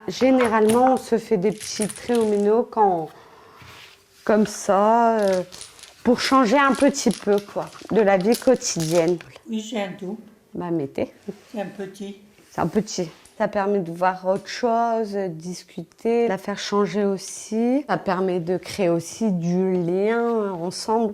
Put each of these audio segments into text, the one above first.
Généralement, on se fait des petits trénoménaux comme ça, pour changer un petit peu, quoi, de la vie quotidienne. Oui, j'ai un tout. Bah, mettez. C'est un petit. C'est un petit. Ça permet de voir autre chose, discuter, la faire changer aussi. Ça permet de créer aussi du lien ensemble.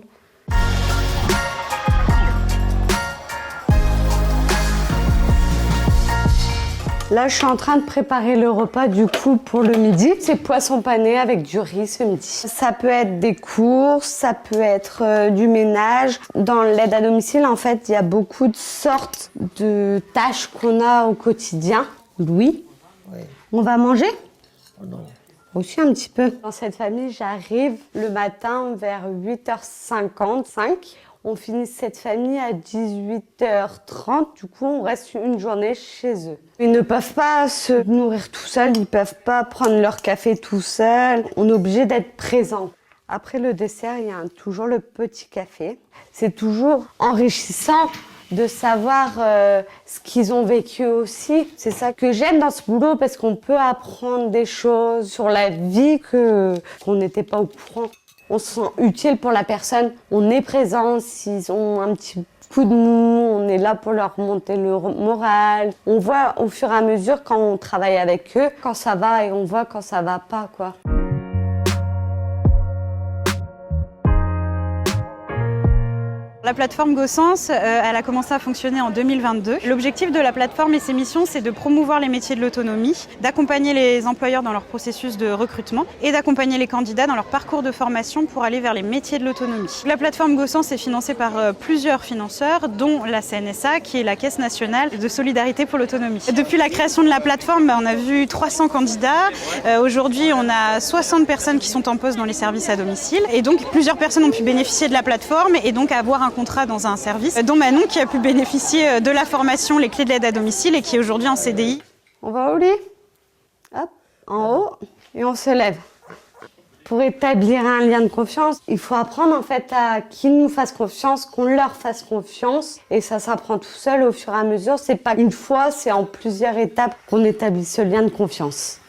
Là, je suis en train de préparer le repas du coup pour le midi. C'est poisson pané avec du riz ce midi. Ça peut être des courses, ça peut être du ménage. Dans l'aide à domicile, en fait, il y a beaucoup de sortes de tâches qu'on a au quotidien. Louis, Oui. on va manger ? Oh non. Aussi un petit peu. Dans cette famille, j'arrive le matin vers 8h55. On finit cette famille à 18h30. Du coup, on reste une journée chez eux. Ils ne peuvent pas se nourrir tout seuls. Ils ne peuvent pas prendre leur café tout seuls. On est obligé d'être présent. Après le dessert, il y a toujours le petit café. C'est toujours enrichissant de savoir ce qu'ils ont vécu aussi. C'est ça que j'aime dans ce boulot parce qu'on peut apprendre des choses sur la vie qu'on n'était pas au courant. On se sent utile pour la personne, on est présent s'ils ont un petit coup de mou, on est là pour leur monter le moral. On voit au fur et à mesure quand on travaille avec eux, quand ça va et on voit quand ça va pas, quoi. La plateforme GoSens, elle a commencé à fonctionner en 2022. L'objectif de la plateforme et ses missions, c'est de promouvoir les métiers de l'autonomie, d'accompagner les employeurs dans leur processus de recrutement et d'accompagner les candidats dans leur parcours de formation pour aller vers les métiers de l'autonomie. La plateforme GoSens est financée par plusieurs financeurs, dont la CNSA, qui est la Caisse nationale de solidarité pour l'autonomie. Depuis la création de la plateforme, on a vu 300 candidats. Aujourd'hui, on a 60 personnes qui sont en poste dans les services à domicile. Et donc, plusieurs personnes ont pu bénéficier de la plateforme et donc avoir un contrat dans un service, dont Manon qui a pu bénéficier de la formation Les clés de l'aide à domicile et qui est aujourd'hui en CDI. On va au lit, hop, en haut, et on se lève. Pour établir un lien de confiance, il faut apprendre en fait à qu'ils nous fassent confiance, qu'on leur fasse confiance. Et ça s'apprend tout seul au fur et à mesure. C'est pas une fois, c'est en plusieurs étapes qu'on établit ce lien de confiance.